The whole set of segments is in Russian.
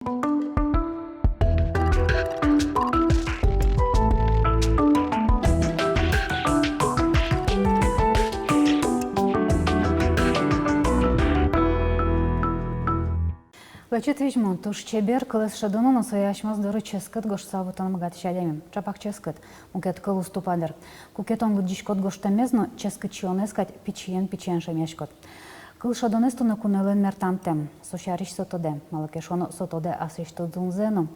Вачет вижмон, туш чебер кылыс шадуну на своя ашмаз дыры ческат гош савутан магат шалемим. Чапак ческат, мукет кылус тупадыр. Кукет он гудишкот гош тамезно, ческат чионескат пичиен шамешкот. Кыл шадонесту на кунелен мертантем, сошариш сотоде, малакешоно сотоде асишто дунзену.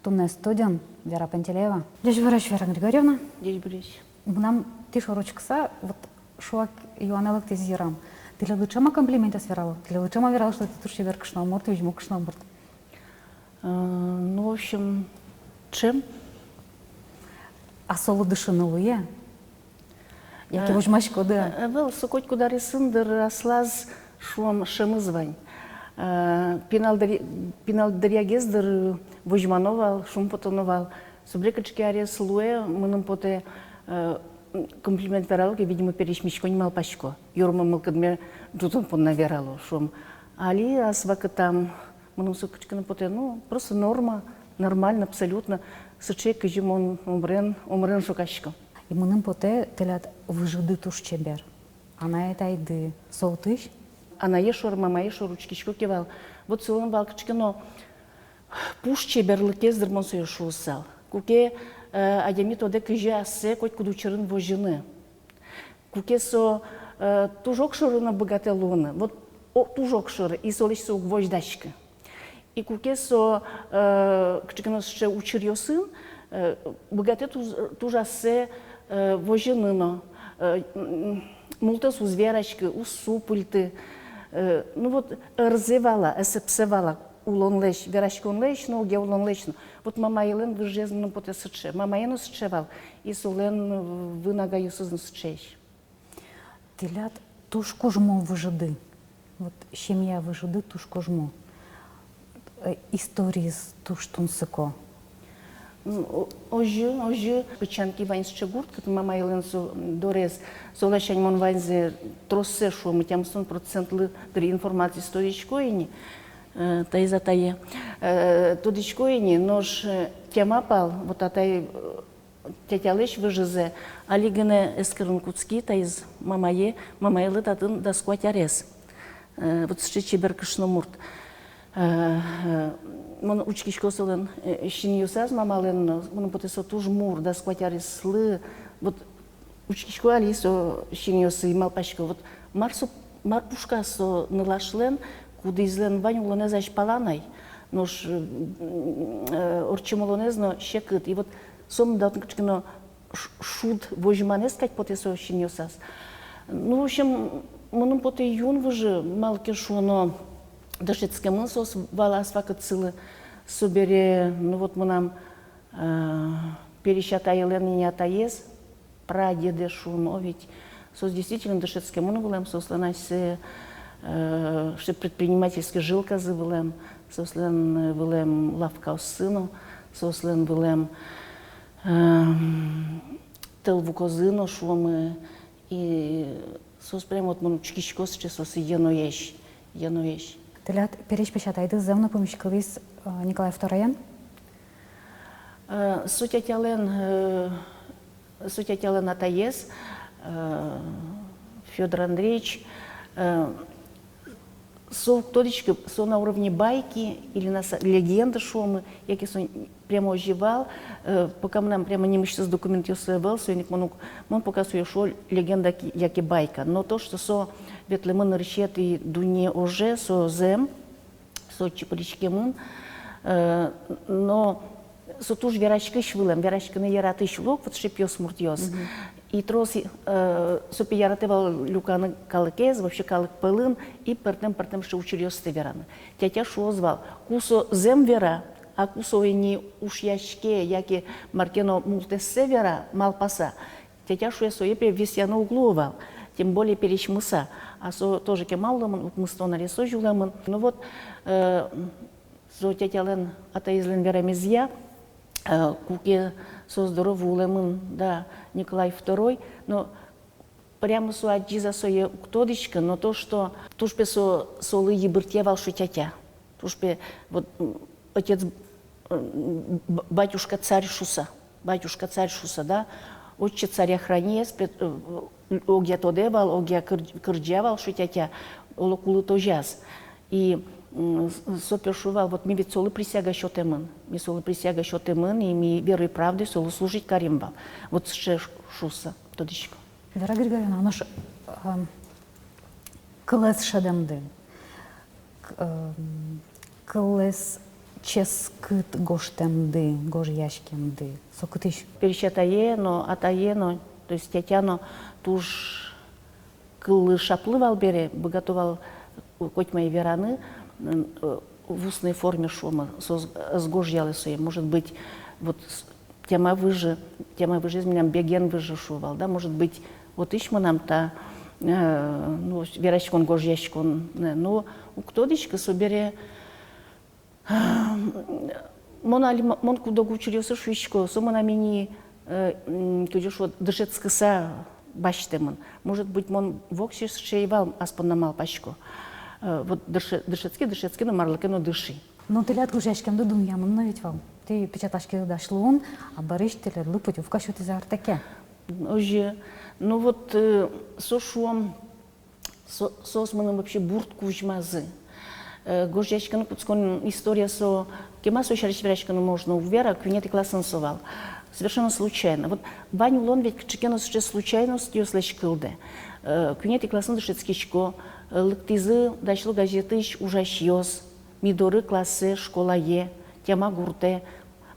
Тунес студен, Вера Пантелеева. Дядь Врач, Вера Григорьевна. Дядь Борис. Нам тише ручкса, вот шуак юанелок тезирам. Ты ли лучшема комплименты сверала? Ты ли лучшема верала, что ты туши веркшна морт, вижу кшна морт? Ну, в общем, чем? А соло дышанулые? Яке вожмашко, да? Вел, сокоть куда рисындыр раслаз шуам шемызвань. Пинал дырягездыр вожмановал, шум потоновал. Субрекачки арес луэ, мыным поте комплимент вералки, видимо, перешмичко не мал пачко. Юрма мылкадме дутон понна верало, шум. Али асвака там, мыным сукачка на поте, ну, просто норма, нормально, абсолютно. Сыче кажем он умрен шукачко. И мыным поте телят выжиды туш чебер. Она это айды солтыш? Она ешор, мама ешор, ручкичко кивал. Вот целым валкачка, но пуш чеберлыкездыр монсо ешусал. Куке адеми тоде кыжы ассе, коть кудучырын вожыны. Куке со тужок шырына богателуны. Вот тужок шыры, и солиш со гвоздачка. И куке со кычканос ще учырьё сын, богате тужассе вожыныно. Мултас уз верачки, уз супульты. Ну вот рзевала, эсепсевала. Улон лещ, верашкон лещ, но ге улон лещ. Вот мама елен выжезно поте сыче. Мама ену сычевал, и солен вынагаю сызн сычещ. Телят туш кожмо выжиды. Вот семья выжиды туш кожмо. Истории с туш тунсыко. Ожи, печанки вайн счегурт, как мама елен дорез, солашань мон вайнзе троссе, шо мы тем 100% дри информации сторичкоини. Тайза тае. Тодичкоини, нож тема пал, вот атай тетялеш выжизе, алигене эскерн куцки, тайз мамае лытатын да скватярес. Вот счечи беркышно мурт. Мон учкишко солен шиньюсаз мамален, мон потесо туж мур да скватярес слы. Вот учкишко алисо шиньюсы малпашко. Вот марпушка со налашлен, куда излен вань улонезаш паланай, нож орчимолонезно щекыт. И вот сом датнкачкино шуд вожманес кать потесо шиньюсаз. Ну, в общем, моным поте юн выжи малки шуно дашецке мынсос валас вакыт сылы собере, ну вот мы нам перещата елен не атаез, прадеды шуно, ведь сос действительно дашецке мыны вылем сосланайся что предпринимательский жилка завелем, сослен вылем лавка сыну, сослен вылем телву козыну шумы и сос прямо вот манучкичко сейчас сос яноещ. Телят перешпечатайды зевно помещикалис Николай II. Сутятялен атаез, Федор Андреевич, со торички, со на уровне байки или на легенды шумы, які со прямо оживал, пока нам прямо не мышцы с документів был, со ник мон показує, що легенда які байка, но то, что со ветлемын решеты дуне уже, со зем, со чипрички мун, но со туж верачки швилем, верачки не яраты швлок, вот шипьёс муртьёс. И трос сопи яратывал люканы калыкез, вообще калык пылын, и пертем что учерёс стевераны. Тятя шо звал, кусо зем вера, а кусо и не уж яшке, яки маркено мултессе вера, малпаса. Тятя шо я соепе весьяно угловал, тем более перечмыса. А со тоже кемаллымын, мысто нарисо жуламын. Ну вот, со тятялен атаизлен верамизья, куке со здоровулемын, да, Николай II, но прямо со аджиза сое ктодичка, но то, что тушпе со солы ебыртевал шутятя, тушпе вот отец, батюшка царь Шуса, да, отче царя хранес, огя тодевал, огя кырджавал, шутятя, олокулы тожаз. И сопешувал, вот ми ведь солы присяга счетемын, и ми верой и правдой солы служить каримбал. Вот ше Шуса, тодичко. Вера Григорьевна, оно ж кылес шадемды, кылес ческыт гоштемды, гожьяшкемды, сокытыш. Перещатаено, атаено, то есть тятяно туж кылы шаплывал бере, богатовал хоть мои вераны в устной форме шума, сгожьяли свои, может быть, вот тема выже из меня беген выже шувал, да, может быть, вот ищма нам та, ну, верачкон, гожьяшкон, но у ктодичка собере, мон кудогу учился швичко, сумана мини, кудешь вот дышецкаса баштемон, может быть, мон воксис шейвал аспонамал пачко. Вот дышецкий, но марлыкено дыши. Ну, ты лят гожьяшкемды думаем, но ведь вам. Ты печаташки дошлун, а барыш ты лят лупать, в кашу ты за артаке. Оже, ну вот сошуам, сосманом вообще буртку ужмазы. Гожьяшкено, куцкон история со, кема сошарищевряшкено можно увера, квинет и классан совал. Совершенно случайно. Вот баню лон ведь чекено сейчас случайностью слышкылде. Квинет и классан дышецкичко, лыктизы дошло газетыш ужащёс, мидоры классы, школа е, тема гурте,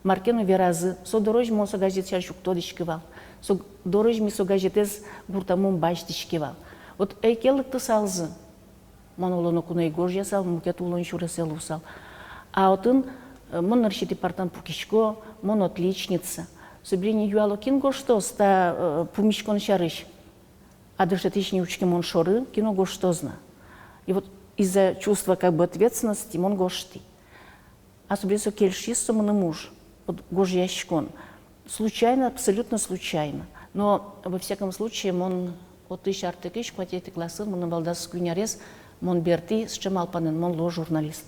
маркену веразы, со дорож мосо газет чарчук тодышкивал, со дорож мисо газетез гуртамон баштышкивал. Вот эйке лыкты салзы, монолоно куна игожья сал, мукет улон шуресел усал. А отын мон нарщит партан пукишко, мон отличница. Собрение юало кинго что ста пумишкон шарыш. А дышатични учки мон шоры, кино гоштозна. И вот из-за чувства как бы ответственности мон гошти. А собрался кельшисто мон муж, вот гожьящкон. Случайно, абсолютно случайно. Но во всяком случае мон от тысяч артекиш, хватит классы, мон балдас кунярес, мон берти, с чем алпанен, мон ло журналист.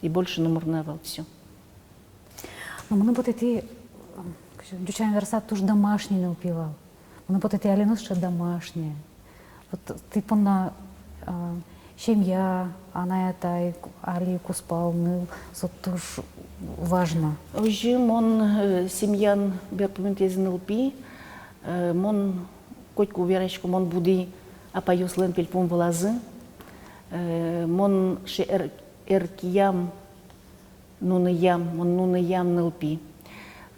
И больше не мурнавал все. Ну, мы вот эти, дючаем версат туж домашний не упивал. Мы вот эти алинус ще домашние. Вот ты на семья, она это али куспал, мы вот туж важно. Уже мон семьян берпументезен лпи, мон котку верочку мон буди, а поюслен пельпум влазы, мон ше эркиям, нуныям нылпи.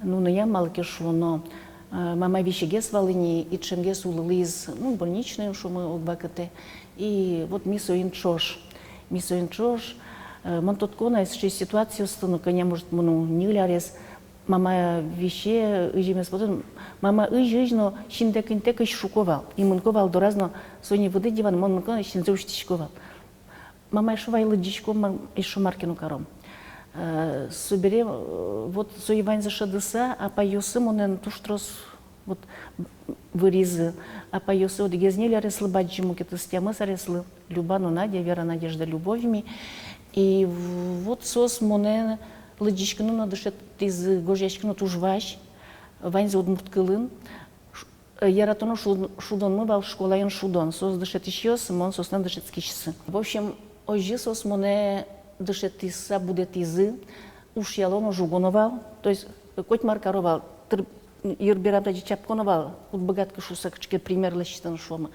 Нуныям малкешу, но мама вещегес валыни и чемгес улылыз, ну, больничные шумы оббакаты. И вот мисо инчош, мон тот кона, если ситуация стану, коня может мону не лярес, мама веще, ижимес потом, мама иж, но шиндек шуковал, и мунковал до разно, сони воды диван, мон мункона шинзеуштичковал. Мама еще вайла дичко, еще маркину кором. Собере, вот соевань за шадыса, а по юсы монен туштрос вот вырезы, а по юсы вот гезнели ареслы баджиму, кето стямы ареслы, Любану Надя, Вера Надежда Любовьми, и вот сос монен лыдичкину на дышет из гожьячкину тужваш, вань за удмурткылын, яратону шудон мы бал школаен шудон, сос дышет еще, мон сос на дышет скичсы. В общем, ожи сос моне дышет иса будет изы, уж ялоно жугоновал, то есть коть маркаровал, ирбирабда чапконовал, вот богатка шусакчке пример лащитан шома.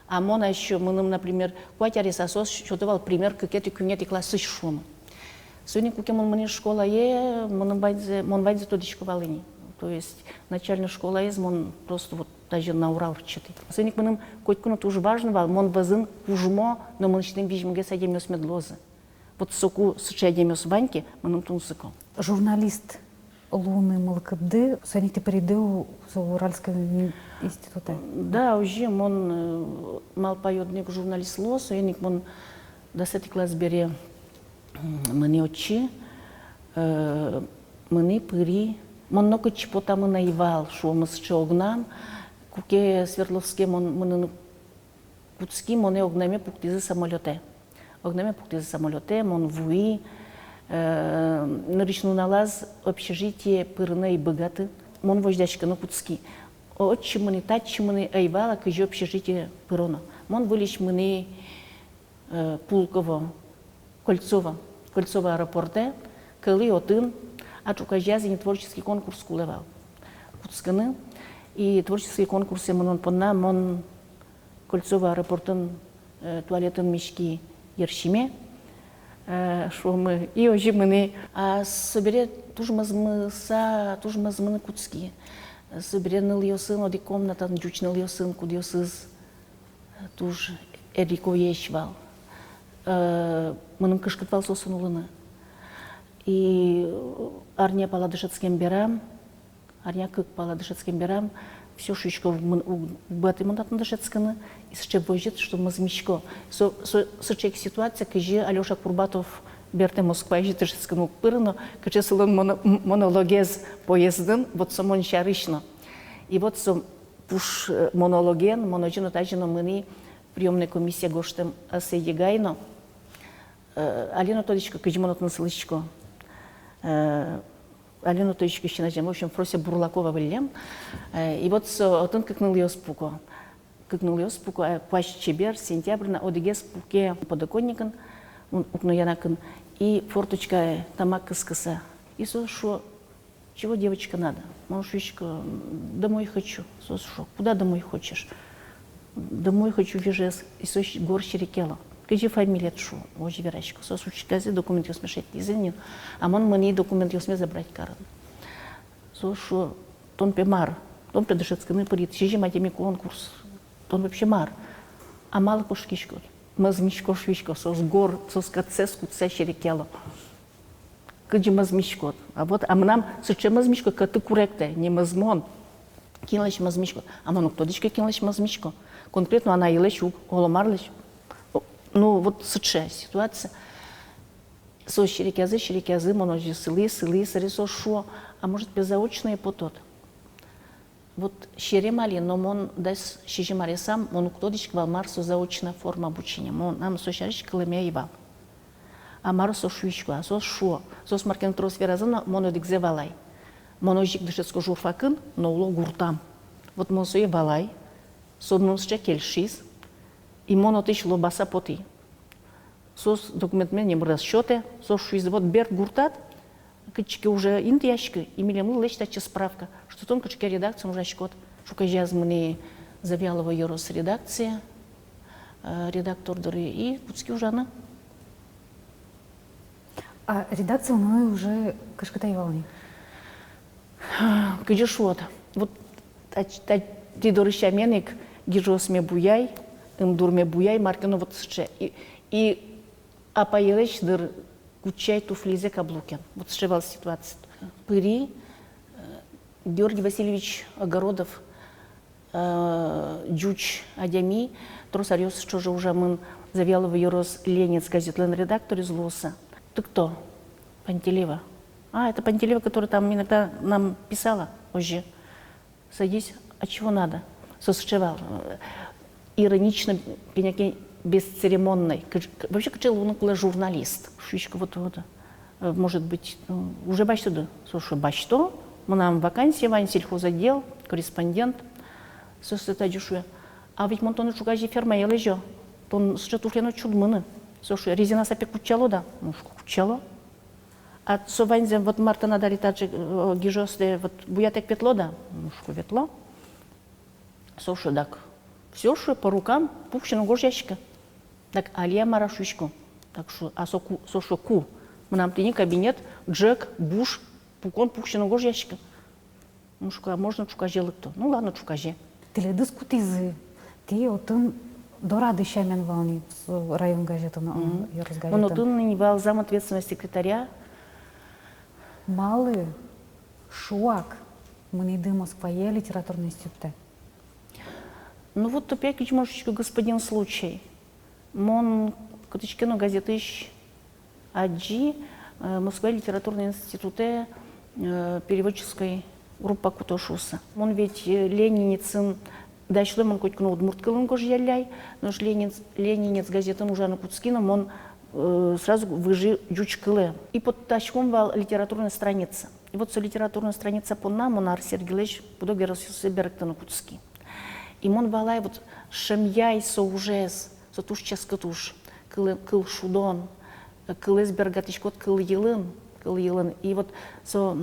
А мона еще, мы нам, например, кватярис асос счетовал пример, как эти кюнети классы шома. Сегодня кукемон мне школа е, мон вайзе тодичковалыни. То есть начальная школа е, мон просто вот даже на Урал вчеты. Сегодня мы нам котькуну тоже важно вал, мон базын ужмо, но мы начнем вижмге садимес медлозы. Вот соку сучадемес баньки, мы нам тунсыком. Журналист Луны Малкабды, сегодня ты придыл с Уральского института. Да, уже мон мал поёдник журналист лос, я ник мон 10 класс бере мне очи, мне пыри, мон много чепота мы наивал, что мы с огнам, куке Свердловске мон куцки моне огнаме пуктизы самолете. Огнаме пуктизы самолете, мон вуи, Наричну налаз общежитие пырной богаты. Мон вождячка на Куцки. Отчимыны, татчимыны, айвала, кыжи общежитие пырона. Мон вылечь мыны Пулково, Кольцово аэропорте, кылы отын, а чукажязин творческий конкурс кулевал. Куцканы и творческие конкурсы мон понна, мон Кольцово аэропортын туалетын мешки ершиме, шо мы и ожи мыны, а собере тужмазмыны Куцки. Собере ныл йосын, оди комнатан джуч ныл йосын, куд йосыз туж эрико ешвал. Мыным кышкытвал сосын улыны. И арня паладышецкен берам, арня кык паладышецкен берам, все шишко в баты мандатны дышецканы, и сче божит, что мазмичко. Сочек ситуация, кыжи Алёша Курбатов берте Москва ежит дышецкану пырыно, кыче сылын монологез поездын, вот самон шарышно. И вот сом пуш монологен, моножино тажино мыни приемная комиссия гоштем асейгайно. Алина Тодичка, кыжимонотны слышко. Алина Тодичка еще начнем. В общем, Фрося Бурлакова вылем. И вот отын кыкнул ее спуко. Пащ чебер, сентябрь, на одиге спуке подоконникан, укно янакан. И форточка тамак кыскыса. И шо, чего девочка надо? Малышечка, домой хочу. Шо, куда домой хочешь? Домой хочу вижес. И сось гор Черекело. Кыжи фамилия тшу, ожи верачка. Сосучказы документ ёсмешет изенин, а мон мани документ ёсме забрать каран. Сошу тон пемар, тон предышецканы парит, чижи матеми конкурс, тон вообще мар. А мало пошкишко, мазмичко швичко, сос гор, сос кацеску ца Черекело. Кыжи мазмичко. А вот, а нам соче мазмичко, каты куректе, не мазмон. Кинлеш мазмичко. А мон уктодичка кинлеш мазмичко. Конкретно она елеш, голомарлеш. Ну, вот сычая ситуация. Со щерекязы, моножи сылы, сарисо шо, а может беззаочные потот. Вот щеремали, но мон дас щежимари сам, мон уктодич квалмар со заочная форма обучения. Мон нам со щарич калемя ивал. А мару со шуичку, а со шо, со смаркен трос веразана, моно дикзе валай. Моножик дышецко журфакын, но уло гуртам. Вот мон со валай, со мон ще кельшиз, и монотыш лобаса поты. Сос документмен не расчеты, сос шуиз вот берг гуртат, кычки уже интияшки, и милему лечтача справка, что тон кычки редакция уже шкот, шука жазмыни Завьялова Йорос редакция, редактор дыры и куцки уже она. А редакция у меня уже кышкатай волны. Кыжиш вот ти дорыща меник гижос ме буяй, дурме буяй, маркину вот сче. И апаелеш дыр кучай туфлизе каблукен. Вот сшивал ситуацию. Пыри Георгий Васильевич Огородов, Джуч Адями, тросарёс, что же уже мы Завьялова Йорос Ленец, газетлен редактор из Лоса. Ты кто? Пантелеева. А, это Пантелеева, которая там иногда нам писала позже. Садись, а чего надо? Сосчевал. Иронично, бесцеремонной. Вообще, качал он около журналист. Шучка вот, может быть, уже бач сюда. Слушай, бач что? Мы нам вакансия, Вань сельхозотдел, корреспондент. Слушай, дюшуя. А ведь монтоны чугажи ферма я лежу. Тон что туфлено чудмыны. Слушай, резина сапе кучало, да? Ну, кучало. А со Ванзем вот Марта надали также гижосте вот буятек петло, да? Ну, что ветло. Слушай, так. Все, что по рукам, пухщину гожьящика. Так, алия марашучку. Так что, а со ку. Мы нам тени кабинет, Джек, Буш, пукон, пухщину гожьящика. Ну, что, а можно чукажелы кто? Ну, ладно, чукаже. Ты ли дискутизы? Ты отын дорады щамен волны в район газеты на разговаривает. Он отын не вал зам ответственного секретаря. Малый шуак. Мы не идем в Москва, я литературный институт. Ну вот опять немножечко господин случай. Мон каточкино газетыш Аджи, Москва литературный институт, переводческой группа Кутошуса. Он ведь ленинецин, дашло мон котькну удмурткалын гож ялляй, но ж ленинец газетам уже на Куцкином, он сразу выжи жучкылы. И под тачком вал литературная страница. И вот со литературная страница по нам, Монар Сергеевич, будок геросюсы беректану кутски. И мон валай вот шемьяй со ужес, со туш ческатуш, кыл шудон, кыл эсбергатишкот кыл елын. И вот со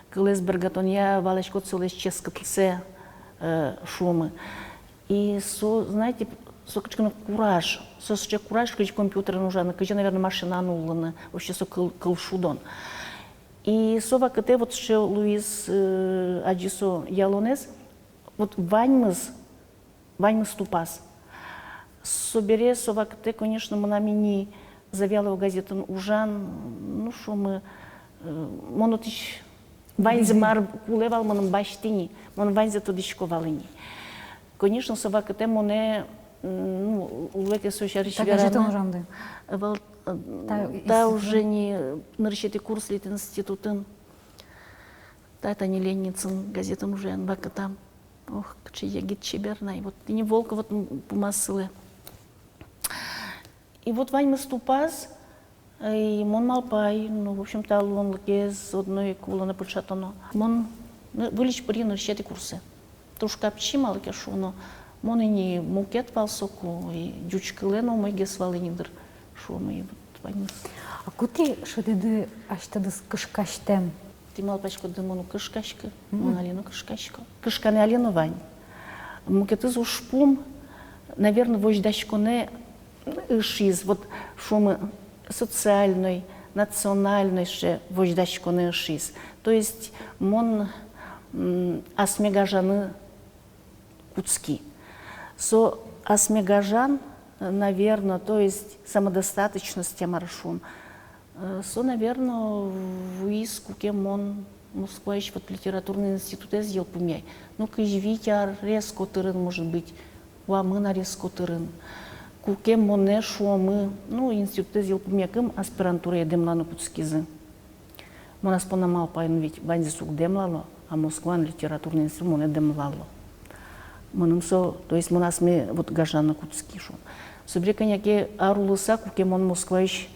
кыл эсбергатон я валашкот со лес ческатусе шумы. И со, знаете, со качкана кураж, со кураж, кыч компьютер нужен, кыч, наверное, машина нулана, вообще со кыл шудон. И со вакате вот ще Луис Аджисо Ялонес, вот ваньмыз тупас. Собере со вакате, конечно, мы нами не завялого газету ужан, ну что мы, монотич ваньзе мар кулевал маном баштини, мон ваньзе тодишковалини. Конечно, со вакате моне, ну, увеке сошариш верно. Та уже не наращитый курс лит институтын. Та это не ленницын газетам уже анбака там. Ох, кче ягит чеберна. И вот и не волка вот помассылы. И вот Вань Маступас, и мон малпай, ну, в общем-то, он лакез одной кула на початано. Мон вылечь при наращитый курсы. Тушка обчимал кешуно. Мон и не мукет валсоку, и дючкылено мой гесвалы нидр. Шумы, вот а кути шедеды аштадыс кышкаштем? Ты мал пачку дымону кышкашка, мон алину кышкашка. Кышканы алину вань. Мукетыз ушпум, наверное, вождачку не ишиз, вот шумы социальной, национальной ше вождачку не ишиз. То есть мон асмегажаны куцки. Со асмегажан, наверное, то есть самодостаточность маршун. Со, наверное, в иску, кем он Москва еще вот литературный институт сделал помяй. Ну, кыжвитяр резко тырын, может быть, уамы на резко тырын. Кукем моне шуамы, ну, институт сделал помяй, кем аспирантура я демлану куцкизы. Монас понамал пайн ведь банзисук демлало, а Москва литературный институт моне демлало. Монымсо, то есть монас мы вот гажана куцки шум. Собреканяке арулыса, кукем он Москваич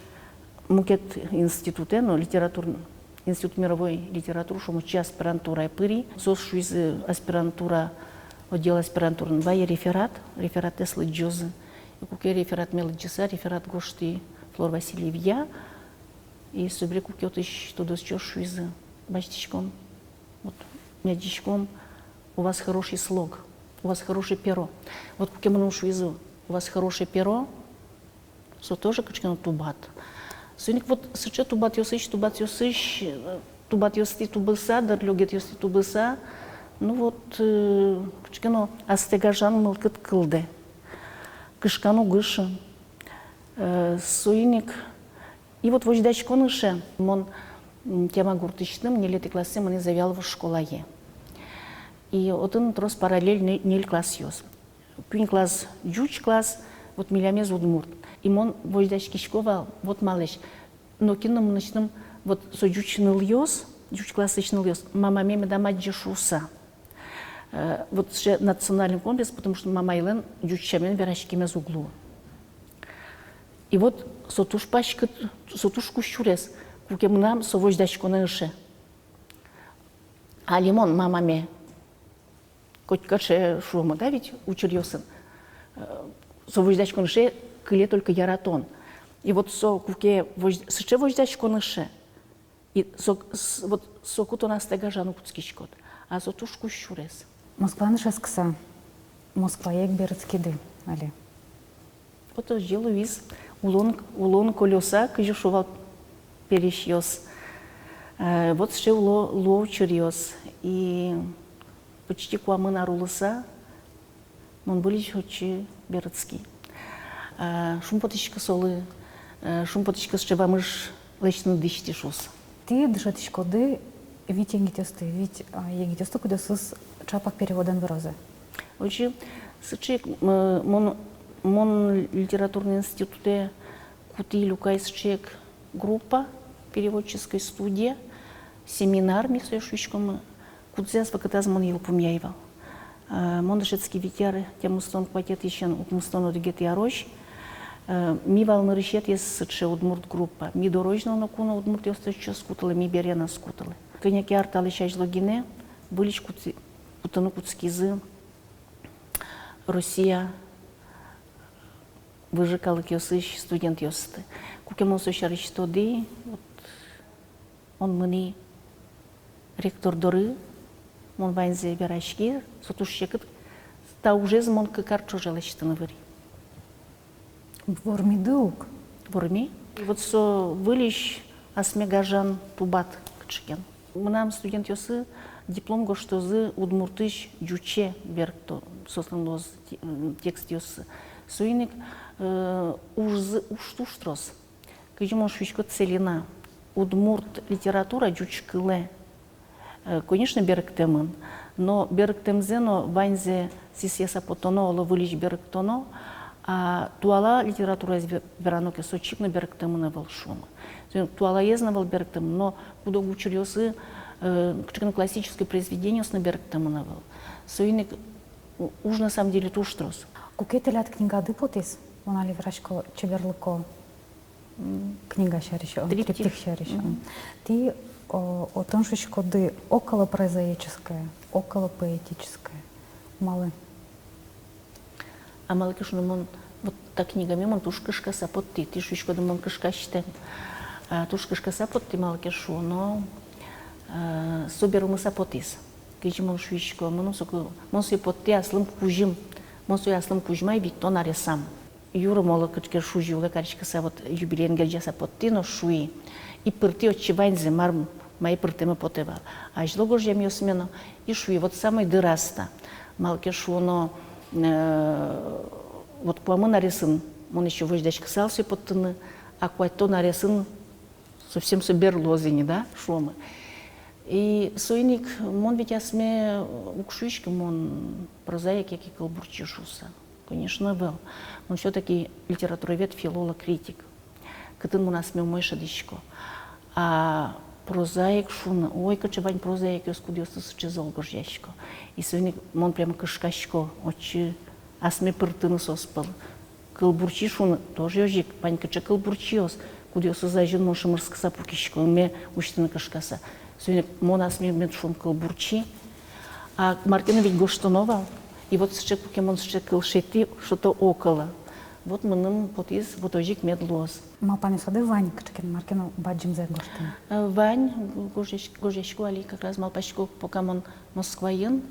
мукет институте, но литературный институт мировой литературы, что мы час аспирантура и пыри, сос из аспирантура отдел аспирантуры, два реферат Теслы Джозы, и куке реферат Мелджиса, реферат Гошти Флор Васильевья, и собре куке отыщ туда счёшу из бачтичком, вот мядичком, у вас хороший слог, у вас хорошее перо. Вот куке мнушу из у вас хорошее перо, со тоже качкано тубат. Соник вот сыча тубат ёсыч, тубат ёсти тубыса, дар люгет ёсти тубыса. Ну вот качкано астегажан мылкыт кылды. Кышкану гышы. Соиник. И вот вождачкон ыше, мон тема гуртычным, не леты классы, мане завял в школае. И один трос параллель нель класс ёс. Пюнь класс, джуч класс, вот милямез удмурт. И мон вождачки шкова, вот малыш. Но кином начнем, вот со джучныл ёс, джуч классичныл ёс, мама меме дама джешуса. Вот ще национальный комплекс, потому что мама Елен джучамен верашки мез углу. И вот сотуш пачка, сотуш кущурес, кукем нам со вождачку на ыше. А лимон мама ме. Коть каше шума, да, ведь учил ёсын. Со вождачку на ше, кыле только яратон. И вот со куке сыче вождачку на ше. И вот со куто нас тегажану куцкичкот. А со туш кущурес. Москваны шескса. Москва ек берецкиды, али. Вот сделаю виз. Улон колеса, кыжушувал перещёс. Вот ще уло учерёс. И почти куамы нарулыса, мон были чёчи берецкий. Шумпотичка солы, шумпотичка шчевамыш лечны дышти шус. Ты дышатичкоды, ведь егитёсты, ведь егитёсты куда сыс чапак переводен выразы. Очи, сычек, мон литературный институте кути люкайсчек группа переводческой студии, семинар мисоешучком, кудзяс вакатазмон елпумяйвал. Мон дышецкий витяры, тем устон кватет еще укмустон одегет яроч. Ми валнырышет ес сытше удмурт группа. Ми дорожно на куна удмурт ёстача скутала, ми берена скутала. Кыняки арталы чажлогине, вылич путану куцкизы, Россия, выжикалык ёсыш, студент ёсты. Кукемон сошарыш тоды, он мыни ректор доры, мон вайнзе берашки, сотушшекыт, та уже змон кыкар чожалыштыны вари. Вормидук. Ворми. И вот со вылиш асмегажан тубат кчыкен. Мынам студент ёсы диплом гоштозы удмуртыш жуче беркто сослоноз текст ёсы. Суйник уштуштрос. Кыжымон швичко целина. Удмурт литература жучкыле. Конечно, берктемын, но берктемзено ванзе сисеса потоно, оло вылиш берктоно, а туала литература бераноке сочипно берктемына волшума. Туала езнавал берктем, но куда училёсы классическое произведение с берктемына вал. Суйник уж на самом деле туштрос. Кукетелят книга дыпотис, она ли врачко чеберлыко книга шарища, триптих шарища. Ты о том, что коды около прозаическое, около поэтическое, малы. А мало кишно мон вот та книга мон тушкашка сапотти, ты шучко да мон кашка штен. Тушкашка сапотти мало кишу, но соберу мы сапотис. Кичи мон шучко, мон сой потти аслым кужим, мон сой аслым кужмай биттон аресам. Юра мало кичке шужи, уга каричка са вот юбилейн герджа сапотти, но шуи. И пырти отчевайнзе марм мои пыртемы потева. А жло гожьям ёсмено и шуи. Вот самой дыраста. Малке шуно вот куамы наресын, он еще вождачка салси поттыны, а куайто наресын совсем собер лозини, да, шумы. И сойник, мон ведь асме укшуички, мон прозаик, яки калбурчишуса. Конечно, был. Но все-таки литературовед, филолог, критик. Кытын мон асме умойша дичко. А прозаик шуна, ой, качевань прозаик ёскудёсы сычезол горжячко. И сойник, мон прямо кышкачко, очи асме пыртыны соспал. Кылбурчи шуна, тоже ёжик, пань кача кылбурчиос, кудёсы зайжын мон шымырскаса пукишко, ме уштыны кышкаса. Сойник, мон асме мет шун кылбурчи. А Мартина ведь гоштонова, и вот сыче кукемон сыче кылшети, что-то около. Вот мыным вот из вот ожик медлоз. Малпани сады Вань, качкен Маркину баджим за гоштын. Вань, гожечку али как раз малпачку, пока мон Москваен,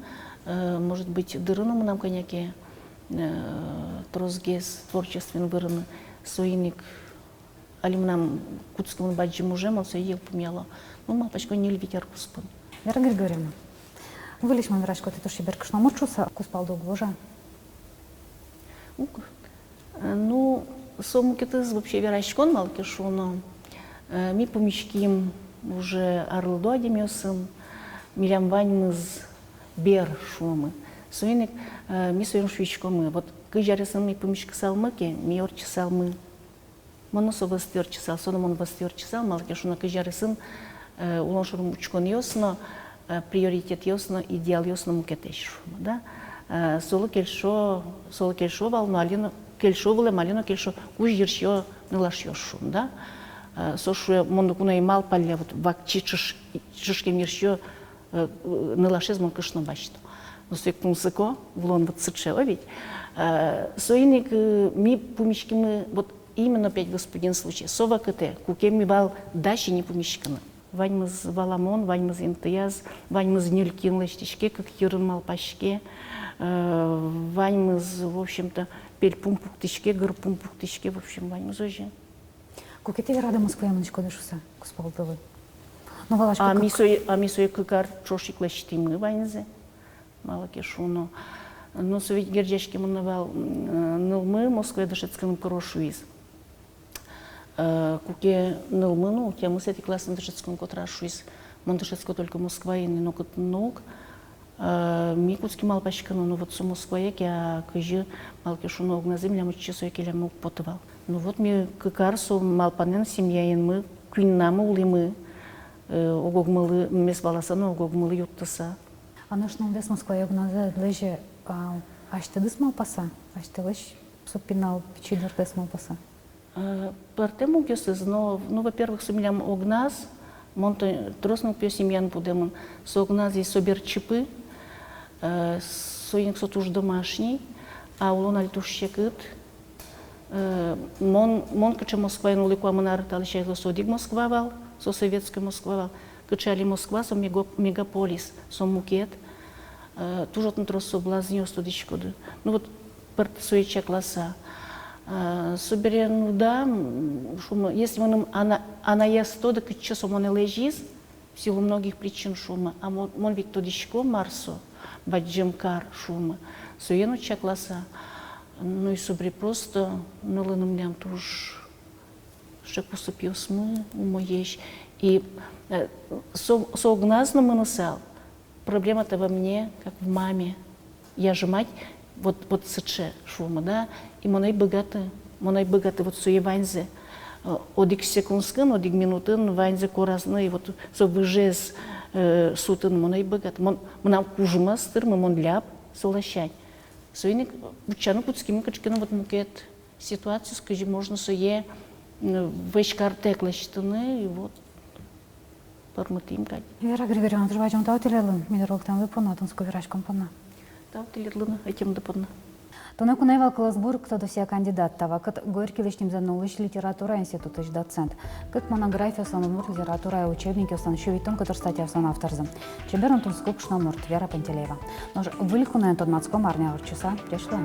может быть, дырыну нам коняки трозгес творчествен вырыны, суиник, али нам кутскому баджим уже, мон все ел помело. Ну, малпачку не львитер куспан. Вера Григорьевна, вылиш ман врачко, ты тоже беркшно мочуса, куспал долго. Ну, сомукетыз вообще верачкон малкишу, но ми помещким уже арлдо адемёсым, милям ваньмыз бер шумы. Суиник ми суем швичкомы. Вот кыжарысын ми помещка салмыки, ми орчисалмы. Моносо вастёрчисал, соно мон вастёрчисал, малкишу на кыжарысын улон шурум учкон ёсно, приоритет ёсно, идеал ёсно мукетеш шумы, да? Соло кельшо валну алину кельшо выле малино кельшо уж ершё нылаш ёшум, да? Сошу мондукуна и мал палля вот вакчи чишкем ершё нылашез мон кышно башто. Но свек пунсыко влон вот сычео ведь. Соиник ми помещкимы вот именно пять господин случай. Сова кыте кукем ми вал дачи не помещканы. Ваньмыз валамон, ваньмыз интыяз, ваньмыз нюлькин лыштишке, как юрын малпашке. Ваньмыз, в общем-то, пель пумпуктишке, гыр пумпуктишке, в общем, ваньмыз уже. Кукете рада Москва яманочко дышуса, куспал дылы. Ну, валашко А мисой кыкар чошик лащтимы ваньзе, мало кешуно. Но совет герджашки манавал нылмы, Москва дышецканым корошуиз. Куке нылмы, ну, я мы с этой классом дышецканым котрашуиз, мон дышецко только Москва и но кот ног. Микутский малпачкану, ну вот с Москва я кыжи малкешуно на земле, мы часу я мог потывал. Ну вот ми кыкарсу малпанен семья мы квиннамы улимы, огогмалы мес баласаны огогмалы юттыса. А наш нам вес Москва я гназа лежи, аштыдыс малпаса, аштылыш Супинал чидер тесмо паса. Партему гесыз, но, ну, во-первых, сумилям огназ, монто троснул пёсимьян будемон, со огназ и собер чипы, соинг сотуж домашний, а улон альтуш щекыт, мон кача Москва и нулику амонар талищай содиг Москва вал, со советская Москва вал, качали Москва, со мегаполис, со мукет, тужот на трос соблазнил студичкоды. Ну вот, парт суеча класса. Соберен, ну да, шума. Если она есть то, так часом он и лежит, в силу многих причин шума, а он ведь то дичко Марсо, баджемкар шума, суену чакласа, ну и собери просто, ну леном ням туж, что поступил смы, умоешь. И соогназно мы насал, проблема-то во мне, как в маме. Я же мать, вот сыче шума, да, и моной богаты вот суе ванзе, одик секундскан, одик минутын, ванзе коразны, и вот со выжез сутын моной богаты, монам кужмастыр, мон ляп, солощать. Суеник, учану куцким качкину вот мукет ситуацию, скажи, можно суе вещь картекла считаны, и вот парматим кать. Вера Григорьевна, трубачом таутилелы, минералктан выпонатон, сковирачком пона. Таутилелы, этим доподна. Тонеку наивал Классбург, кто досия кандидат тава, кат горькилищним занулыш литература института доцент, кат монография санумур литература и учебники усан шевитон, который статья сан авторзам. Чеберон тун скупшна мурт Вера Пантелеева. Нож выльхуна тот мацком арня часа пришло.